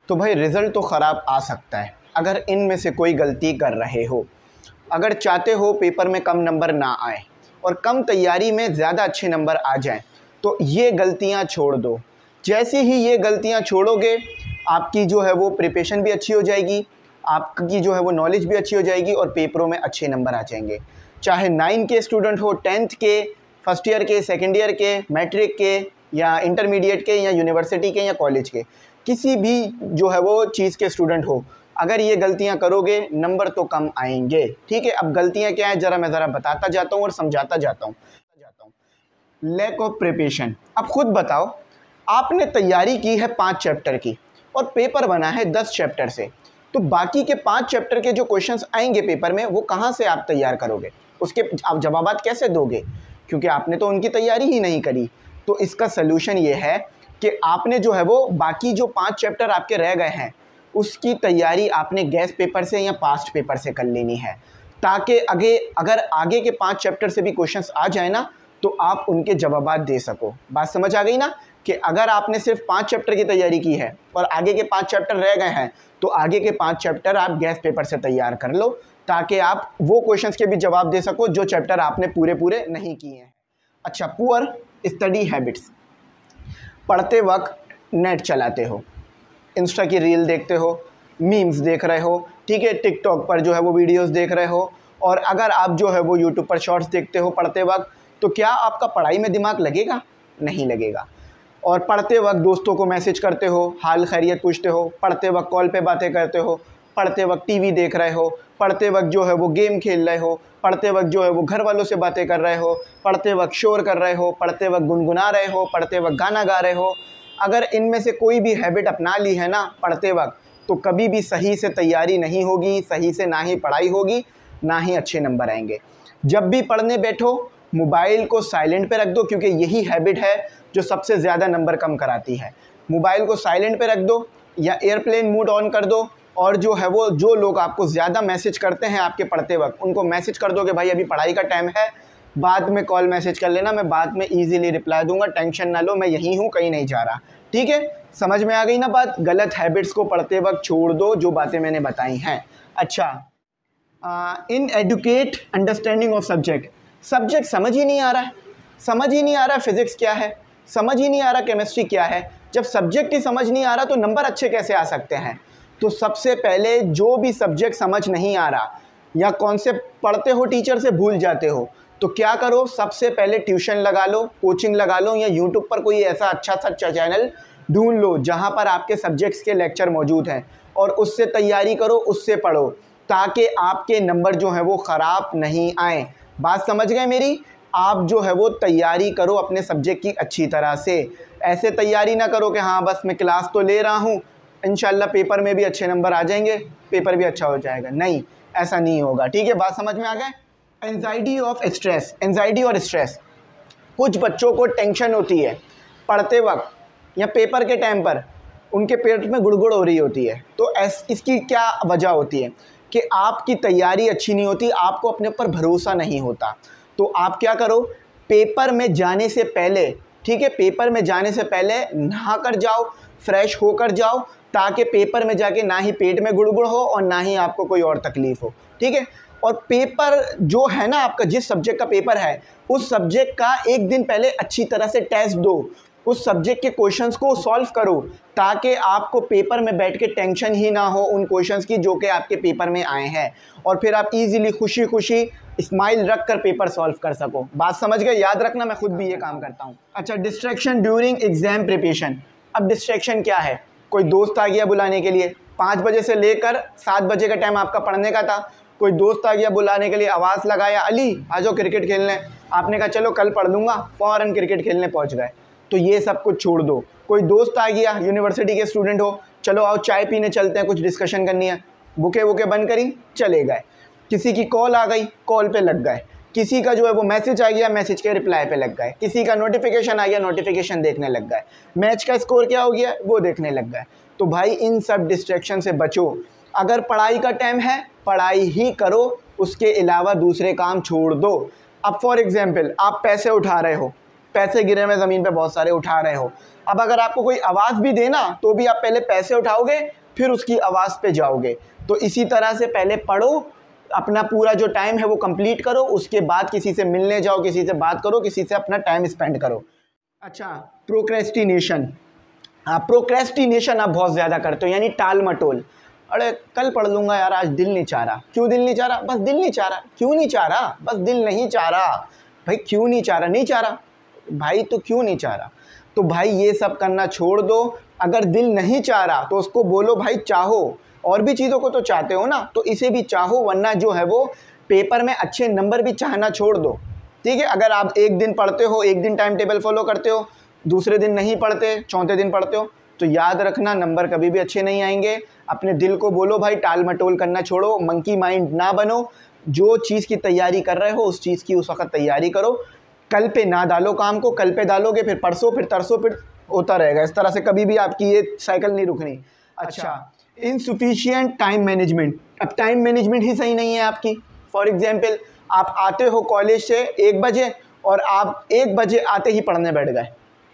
तो भाई रिज़ल्ट तो ख़राब आ सकता है अगर इनमें से कोई गलती कर रहे हो। अगर चाहते हो पेपर में कम नंबर ना आए और कम तैयारी में ज़्यादा अच्छे नंबर आ जाएं, तो ये गलतियां छोड़ दो। जैसे ही ये गलतियां छोड़ोगे, आपकी जो है वो प्रिपरेशन भी अच्छी हो जाएगी, आपकी जो है वो नॉलेज भी अच्छी हो जाएगी और पेपरों में अच्छे नंबर आ जाएंगे। चाहे 9 के स्टूडेंट हो, 10th के, फर्स्ट ईयर के, सेकेंड ईयर के, मैट्रिक के या इंटरमीडिएट के या यूनिवर्सिटी के या कॉलेज के, किसी भी जो है वो चीज़ के स्टूडेंट हो, अगर ये गलतियां करोगे नंबर तो कम आएंगे। ठीक है, अब गलतियां क्या है मैं ज़रा बताता जाता हूँ और समझाता जाता हूँ। Lack of preparation. अब खुद बताओ, आपने तैयारी की है 5 चैप्टर की और पेपर बना है 10 चैप्टर से, तो बाकी के 5 चैप्टर के जो क्वेश्चंस आएंगे पेपर में वो कहाँ से आप तैयार करोगे, उसके आप जवाबात कैसे दोगे, क्योंकि आपने तो उनकी तैयारी ही नहीं करी। तो इसका सलूशन ये है कि आपने जो है वो बाकी जो 5 चैप्टर आपके रह गए हैं उसकी तैयारी आपने गैस पेपर से या पास्ट पेपर से कर लेनी है, ताकि अगर आगे के 5 चैप्टर से भी क्वेश्चंस आ जाए ना तो आप उनके जवाबात दे सको। बात समझ आ गई ना, कि अगर आपने सिर्फ 5 चैप्टर की तैयारी की है और आगे के 5 चैप्टर रह गए हैं तो आगे के 5 चैप्टर आप गैस पेपर से तैयार कर लो, ताकि आप वो क्वेश्चंस के भी जवाब दे सको जो चैप्टर आपने पूरे नहीं किए हैं। अच्छा, पुअर स्टडी हैबिट्स। पढ़ते वक्त नेट चलाते हो, इंस्टा की रील देखते हो, मीम्स देख रहे हो, ठीक है, टिकटॉक पर जो है वो वीडियोस देख रहे हो, और अगर आप जो है वो यूट्यूब पर शॉर्ट्स देखते हो पढ़ते वक्त, तो क्या आपका पढ़ाई में दिमाग लगेगा? नहीं लगेगा। और पढ़ते वक्त दोस्तों को मैसेज करते हो, हाल खैरियत पूछते हो, पढ़ते वक्त कॉल पे बातें करते हो, पढ़ते वक्त टीवी देख रहे हो, पढ़ते वक्त जो है वो गेम खेल रहे हो, पढ़ते वक्त जो है वो घर वालों से बातें कर रहे हो, पढ़ते वक्त शोर कर रहे हो, पढ़ते वक्त गुनगुना रहे हो, पढ़ते वक्त गाना गा रहे हो। अगर इनमें से कोई भी हैबिट अपना ली है ना पढ़ते वक्त, तो कभी भी सही से तैयारी नहीं होगी, सही से ना ही पढ़ाई होगी, ना ही अच्छे नंबर आएंगे। जब भी पढ़ने बैठो मोबाइल को साइलेंट पे रख दो, क्योंकि यही हैबिट है जो सबसे ज़्यादा नंबर कम कराती है। मोबाइल को साइलेंट पे रख दो या एयरप्लेन मोड ऑन कर दो, और जो है वो जो लोग आपको ज़्यादा मैसेज करते हैं आपके पढ़ते वक्त, उनको मैसेज कर दो कि भाई अभी पढ़ाई का टाइम है, बाद में कॉल मैसेज कर लेना, मैं बाद में ईजिली रिप्लाई दूंगा, टेंशन ना लो, मैं यहीं हूँ, कहीं नहीं जा रहा। ठीक है, समझ में आ गई ना बात। गलत हैबिट्स को पढ़ते वक्त छोड़ दो, जो बातें मैंने बताई हैं। अच्छा, इन एडुकेट अंडरस्टैंडिंग ऑफ सब्जेक्ट समझ ही नहीं आ रहा है, समझ ही नहीं आ रहा फिज़िक्स क्या है, समझ ही नहीं आ रहा केमिस्ट्री क्या है। जब सब्जेक्ट ही समझ नहीं आ रहा तो नंबर अच्छे कैसे आ सकते हैं? तो सबसे पहले जो भी सब्जेक्ट समझ नहीं आ रहा या कॉन्सेप्ट पढ़ते हो टीचर से भूल जाते हो, तो क्या करो, सबसे पहले ट्यूशन लगा लो, कोचिंग लगा लो, या यूट्यूब पर कोई ऐसा अच्छा चैनल ढूंढ लो जहाँ पर आपके सब्जेक्ट्स के लेक्चर मौजूद हैं, और उससे तैयारी करो, उससे पढ़ो, ताकि आपके नंबर जो हैं वो ख़राब नहीं आए। बात समझ गए मेरी? आप जो है वो तैयारी करो अपने सब्जेक्ट की अच्छी तरह से। ऐसे तैयारी ना करो कि हाँ बस मैं क्लास तो ले रहा हूँ, इंशाल्लाह पेपर में भी अच्छे नंबर आ जाएंगे, पेपर भी अच्छा हो जाएगा। नहीं, ऐसा नहीं होगा। ठीक है, बात समझ में आ गए? एंजाइटी और स्ट्रेस। कुछ बच्चों को टेंशन होती है पढ़ते वक्त या पेपर के टाइम पर, उनके पेट में गुड़गुड़ हो रही होती है। तो इसकी क्या वजह होती है कि आपकी तैयारी अच्छी नहीं होती, आपको अपने ऊपर भरोसा नहीं होता। तो आप क्या करो, पेपर में जाने से पहले, ठीक है, पेपर में जाने से पहले नहा कर जाओ, फ्रेश होकर जाओ, ताकि पेपर में जाके ना ही पेट में गुड़गुड़ हो और ना ही आपको कोई और तकलीफ़ हो। ठीक है, और पेपर जो है ना आपका, जिस सब्जेक्ट का पेपर है, उस सब्जेक्ट का एक दिन पहले अच्छी तरह से टेस्ट दो, उस सब्जेक्ट के क्वेश्चंस को सॉल्व करो, ताकि आपको पेपर में बैठ के टेंशन ही ना हो उन क्वेश्चंस की जो कि आपके पेपर में आए हैं, और फिर आप इजीली खुशी खुशी स्माइल रख कर पेपर सॉल्व कर सको। बात समझ गए? याद रखना, मैं खुद भी ये काम करता हूँ। अच्छा, डिस्ट्रैक्शन ड्यूरिंग एग्जाम प्रिपरेशन। अब डिस्ट्रैक्शन क्या है? कोई दोस्त आ गया बुलाने के लिए, 5 बजे से लेकर 7 बजे का टाइम आपका पढ़ने का था, कोई दोस्त आ गया बुलाने के लिए, आवाज़ लगाया, अली आ जाओ क्रिकेट खेलने, आपने कहा चलो कल पढ़ लूँगा, फ़ौरन क्रिकेट खेलने पहुँच गए। तो ये सब कुछ छोड़ दो। कोई दोस्त आ गया, यूनिवर्सिटी के स्टूडेंट हो, चलो आओ चाय पीने चलते हैं, कुछ डिस्कशन करनी है, बुके वुके बंद करी, चले गए। किसी की कॉल आ गई, कॉल पे लग गए। किसी का जो है वो मैसेज आ गया, मैसेज के रिप्लाई पे लग गए। किसी का नोटिफिकेशन आ गया, नोटिफिकेशन देखने लग गए। मैच का स्कोर क्या हो गया वो देखने लग गए। तो भाई इन सब डिस्ट्रैक्शन से बचो। अगर पढ़ाई का टाइम है पढ़ाई ही करो, उसके अलावा दूसरे काम छोड़ दो। अब फॉर एग्जांपल आप पैसे उठा रहे हो, पैसे गिरे हुए ज़मीन पे बहुत सारे उठा रहे हो। अब अगर आपको कोई आवाज़ भी देना तो भी आप पहले पैसे उठाओगे फिर उसकी आवाज़ पे जाओगे। तो इसी तरह से पहले पढ़ो, अपना पूरा जो टाइम है वो कंप्लीट करो, उसके बाद किसी से मिलने जाओ, किसी से बात करो, किसी से अपना टाइम स्पेंड करो। अच्छा, प्रोक्रेस्टिनेशन। प्रोक्रेस्टिनेशन आप बहुत ज़्यादा करते हो, यानी टाल मटोल। अरे कल पढ़ लूँगा यार, आज दिल नहीं चाह रहा। क्यों दिल नहीं चाह रहा? बस दिल नहीं चाह रहा। क्यों नहीं चाह रहा? बस दिल नहीं चाह रहा। भाई क्यों नहीं चाह रहा? नहीं चाह रहा भाई, तो क्यों नहीं चाह रहा? तो भाई ये सब करना छोड़ दो। अगर दिल नहीं चाह रहा तो उसको बोलो भाई चाहो, और भी चीज़ों को तो चाहते हो ना, तो इसे भी चाहो, वरना जो है वो पेपर में अच्छे नंबर भी चाहना छोड़ दो। ठीक है, अगर आप एक दिन पढ़ते हो, एक दिन टाइम टेबल फॉलो करते हो, दूसरे दिन नहीं पढ़ते, चौथे दिन पढ़ते हो, तो याद रखना नंबर कभी भी अच्छे नहीं आएंगे। अपने दिल को बोलो भाई टाल मटोल करना छोड़ो, मंकी माइंड ना बनो। जो चीज़ की तैयारी कर रहे हो उस चीज़ की उस वक्त तैयारी करो। कल पे ना डालो काम को, कल पे डालोगे फिर परसों, फिर तरसों, फिर होता रहेगा। इस तरह से कभी भी आपकी ये साइकिल नहीं रुकनी। अच्छा, इनसफिशिएंट टाइम मैनेजमेंट। अब टाइम मैनेजमेंट ही सही नहीं है आपकी। फॉर एग्जांपल, आप आते हो कॉलेज से 1 बजे और आप 1 बजे आते ही पढ़ने बैठ गए,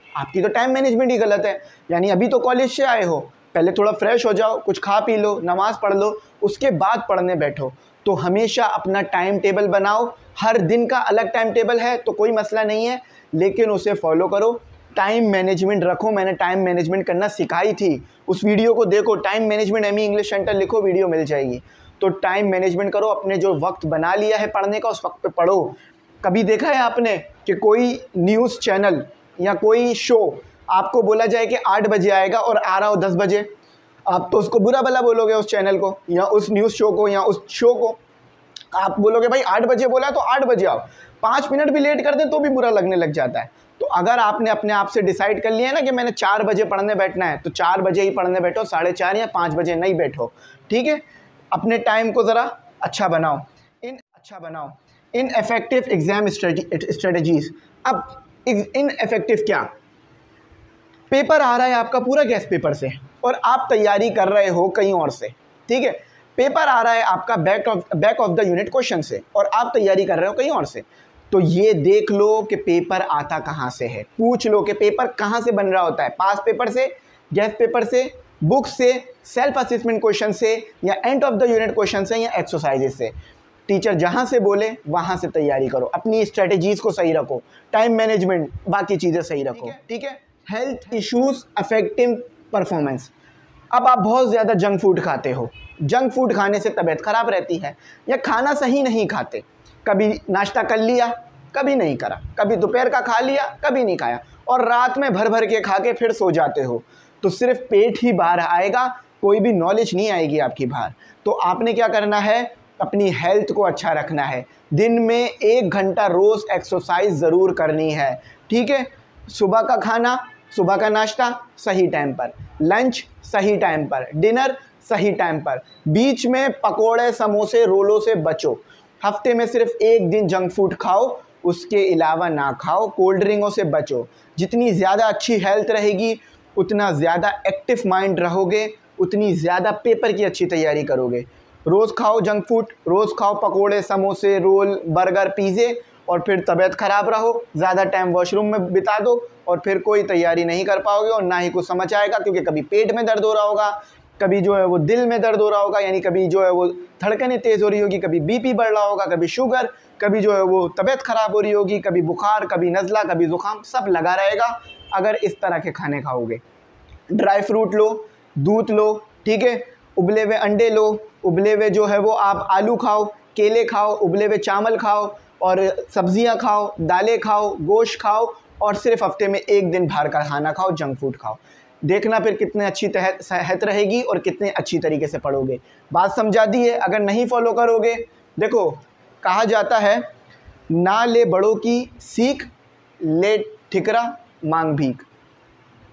आपकी तो टाइम मैनेजमेंट ही गलत है। यानी अभी तो कॉलेज से आए हो, पहले थोड़ा फ्रेश हो जाओ, कुछ खा पी लो, नमाज़ पढ़ लो, उसके बाद पढ़ने बैठो। तो हमेशा अपना टाइम टेबल बनाओ। हर दिन का अलग टाइम टेबल है तो कोई मसला नहीं है, लेकिन उसे फॉलो करो। टाइम मैनेजमेंट रखो। मैंने टाइम मैनेजमेंट करना सिखाई थी, उस वीडियो को देखो। Time management ME English centre लिखो, वीडियो मिल जाएगी। तो टाइम मैनेजमेंट करो। अपने जो वक्त बना लिया है पढ़ने का, उस वक्त पे पढ़ो। कभी देखा है आपने कि कोई न्यूज़ चैनल या कोई शो आपको बोला जाए कि 8 बजे आएगा और आ रहा हो 10 बजे? आप तो उसको बुरा भला बोलोगे, उस चैनल को या उस न्यूज़ शो को या उस शो को। आप बोलोगे भाई 8 बजे बोला है तो 8 बजे आओ। 5 मिनट भी लेट कर दें तो भी बुरा लगने लग जाता है। तो अगर आपने अपने आप से डिसाइड कर लिया है ना कि मैंने 4 बजे पढ़ने बैठना है, तो 4 बजे ही पढ़ने बैठो, 4:30 या 5 बजे नहीं बैठो। ठीक है, अपने टाइम को ज़रा अच्छा बनाओ। In effective exam strategies. अब इन इफेक्टिव क्या? पेपर आ रहा है आपका पूरा गैस पेपर से और आप तैयारी कर रहे हो कहीं और से। ठीक है, पेपर आ रहा है आपका back of the unit question से और आप तैयारी कर रहे हो कहीं और से। तो ये देख लो कि पेपर आता कहाँ से है। पूछ लो कि पेपर कहाँ से बन रहा होता है, पास पेपर से, गैस पेपर से, बुक से, सेल्फ असेसमेंट क्वेश्चन से, या end of the unit question से, या एक्सरसाइजेस से। टीचर जहाँ से बोले वहाँ से तैयारी करो। अपनी स्ट्रेटजीज को सही रखो, टाइम मैनेजमेंट, बाकी चीज़ें सही रखो। ठीक है। Health issues affecting performance. अब आप बहुत ज़्यादा जंक फूड खाते हो, जंक फूड खाने से तबीयत ख़राब रहती है, या खाना सही नहीं खाते। कभी नाश्ता कर लिया, कभी नहीं करा, कभी दोपहर का खा लिया, कभी नहीं खाया, और रात में भर भर के खा के फिर सो जाते हो। तो सिर्फ पेट ही बाहर आएगा, कोई भी नॉलेज नहीं आएगी आपकी बाहर। तो आपने क्या करना है, अपनी हेल्थ को अच्छा रखना है। दिन में 1 घंटा रोज़ एक्सरसाइज ज़रूर करनी है। ठीक है, सुबह का खाना, सुबह का नाश्ता सही टाइम पर, लंच सही टाइम पर, डिनर सही टाइम पर, बीच में पकोड़े, समोसे, रोलों से बचो। हफ्ते में सिर्फ 1 दिन जंक फूड खाओ, उसके अलावा ना खाओ। कोल्ड ड्रिंकों से बचो। जितनी ज़्यादा अच्छी हेल्थ रहेगी उतना ज़्यादा एक्टिव माइंड रहोगे, उतनी ज़्यादा पेपर की अच्छी तैयारी करोगे। रोज़ खाओ जंक फूड, रोज़ खाओ पकोड़े, समोसे, रोल, बर्गर, पिज़्ज़े, और फिर तबीयत ख़राब रहो, ज़्यादा टाइम वॉशरूम में बिता दो, और फिर कोई तैयारी नहीं कर पाओगे और ना ही कुछ समझ आएगा, क्योंकि कभी पेट में दर्द हो रहा होगा, कभी जो है वो दिल में दर्द हो रहा होगा, यानी कभी जो है वो धड़कनें तेज़ हो रही होगी, कभी बीपी बढ़ रहा होगा, कभी शुगर, कभी जो है वो तबीयत ख़राब हो रही होगी, कभी बुखार, कभी नज़ला, कभी ज़ुकाम, सब लगा रहेगा अगर इस तरह के खाने खाओगे। ड्राई फ्रूट लो, दूध लो, ठीक है, उबले हुए अंडे लो, उबले हुए जो है वो आप आलू खाओ, केले खाओ, उबले हुए चावल खाओ, और सब्जियां खाओ, दालें खाओ, गोश्त खाओ, और सिर्फ हफ्ते में 1 दिन बाहर का खाना खाओ, जंक फूड खाओ। देखना फिर कितने अच्छी सेहत रहेगी और कितने अच्छी तरीके से पढ़ोगे। बात समझा दी है। अगर नहीं फॉलो करोगे, देखो कहा जाता है, ना ले बड़ों की सीख, ले ठिकरा मांग भीख।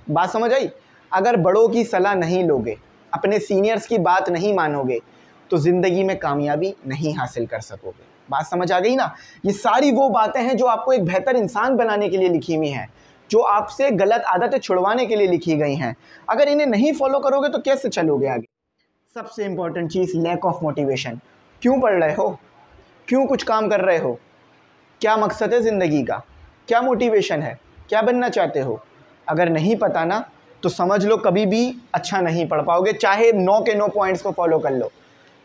बात समझ आई? अगर बड़ों की सलाह नहीं लोगे, अपने सीनियर्स की बात नहीं मानोगे, तो ज़िंदगी में कामयाबी नहीं हासिल कर सकोगे। बात समझ आ गई ना? ये सारी वो बातें हैं जो आपको एक बेहतर इंसान बनाने के लिए लिखी हुई हैं, जो आपसे गलत आदतें छुड़वाने के लिए लिखी गई हैं। अगर इन्हें नहीं फॉलो करोगे तो कैसे चलोगे आगे? सबसे इम्पॉर्टेंट चीज़, लैक ऑफ मोटिवेशन। क्यों पढ़ रहे हो? क्यों कुछ काम कर रहे हो? क्या मकसद है ज़िंदगी का? क्या मोटिवेशन है? क्या बनना चाहते हो? अगर नहीं पता ना तो समझ लो कभी भी अच्छा नहीं पढ़ पाओगे, चाहे 9 के 9 पॉइंट्स को फॉलो कर लो।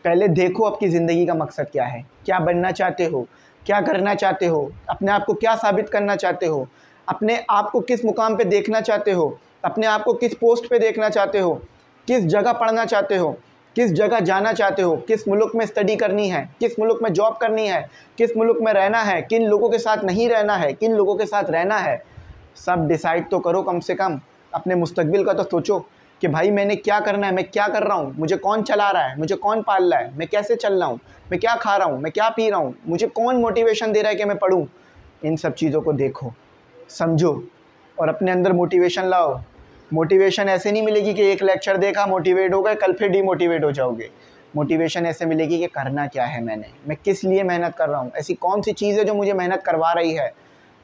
पहले देखो आपकी ज़िंदगी का मकसद क्या है, क्या बनना चाहते हो, क्या करना चाहते हो, अपने आप को क्या साबित करना चाहते हो, अपने आप को किस मुकाम पे देखना चाहते हो, अपने आप को किस पोस्ट पे देखना चाहते हो, किस जगह पढ़ना चाहते हो, किस जगह जाना चाहते हो, किस मुल्क में स्टडी करनी है, किस मुल्क में जॉब करनी है, किस मुल्क में रहना है, किन लोगों के साथ नहीं रहना है, किन लोगों के साथ रहना है। सब डिसाइड तो करो, कम से कम अपने मुस्तकबिल का तो सोचो कि भाई मैंने क्या करना है, मैं क्या कर रहा हूँ, मुझे कौन चला रहा है, मुझे कौन पाल रहा है, मैं कैसे चल रहा हूँ, मैं क्या खा रहा हूँ, मैं क्या पी रहा हूँ, मुझे कौन मोटिवेशन दे रहा है कि मैं पढूं। इन सब चीज़ों को देखो, समझो और अपने अंदर मोटिवेशन लाओ। मोटिवेशन ऐसे नहीं मिलेगी कि एक लेक्चर देखा मोटिवेट हो गए, कल फिर डीमोटिवेट हो जाओगे। मोटिवेशन ऐसे मिलेगी कि करना क्या है, मैं किस लिए मेहनत कर रहा हूँ, ऐसी कौन सी चीज़ है जो मुझे मेहनत करवा रही है,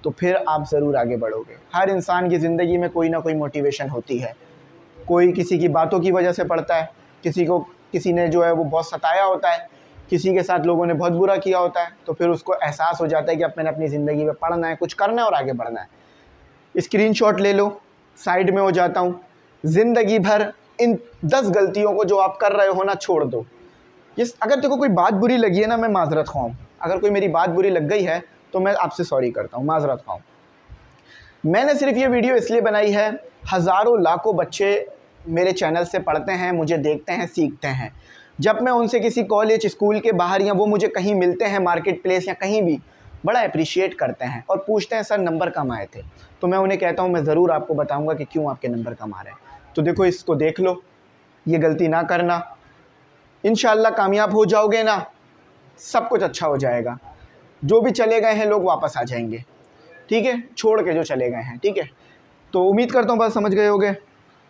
तो फिर आप ज़रूर आगे बढ़ोगे। हर इंसान की ज़िंदगी में कोई ना कोई मोटिवेशन होती है। कोई किसी की बातों की वजह से पढ़ता है, किसी ने जो है वो बहुत सताया होता है, किसी के साथ लोगों ने बहुत बुरा किया होता है, तो फिर उसको एहसास हो जाता है कि अब मैंने अपनी ज़िंदगी में पढ़ना है, कुछ करना है और आगे बढ़ना है। स्क्रीनशॉट ले लो, साइड में हो जाता हूँ। ज़िंदगी भर इन 10 गलतियों को जो आप कर रहे हो ना छोड़ दो। अगर देखो कोई बात बुरी लगी है ना, मैं माजरत ख़्वाह हूँ। अगर कोई मेरी बात बुरी लग गई है तो मैं आपसे सॉरी करता हूँ, माजरत ख़्वाह हूँ। मैंने सिर्फ ये वीडियो इसलिए बनाई है, हज़ारों लाखों बच्चे मेरे चैनल से पढ़ते हैं, मुझे देखते हैं, सीखते हैं। जब मैं उनसे किसी कॉलेज स्कूल के बाहर या वो मुझे कहीं मिलते हैं मार्केट प्लेस या कहीं भी, बड़ा अप्रिशिएट करते हैं और पूछते हैं सर नंबर कम आए थे, तो मैं उन्हें कहता हूँ मैं ज़रूर आपको बताऊँगा कि क्यों आपके नंबर कम आ रहे हैं। तो देखो इसको देख लो, ये गलती ना करना, इंशाअल्लाह कामयाब हो जाओगे ना, सब कुछ अच्छा हो जाएगा। जो भी चले गए हैं लोग वापस आ जाएंगे, ठीक है, छोड़ के जो चले गए हैं, ठीक है। तो उम्मीद करता हूँ बस समझ गए होगे।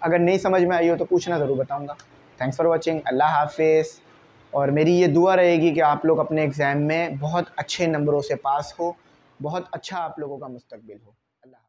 अगर नहीं समझ में आई हो तो पूछना ज़रूर बताऊँगा। थैंक्स फॉर वॉचिंग, अल्लाह हाफिज़। और मेरी ये दुआ रहेगी कि आप लोग अपने एग्ज़ाम में बहुत अच्छे नंबरों से पास हो, बहुत अच्छा आप लोगों का मुस्तकबिल हो। अल्लाह।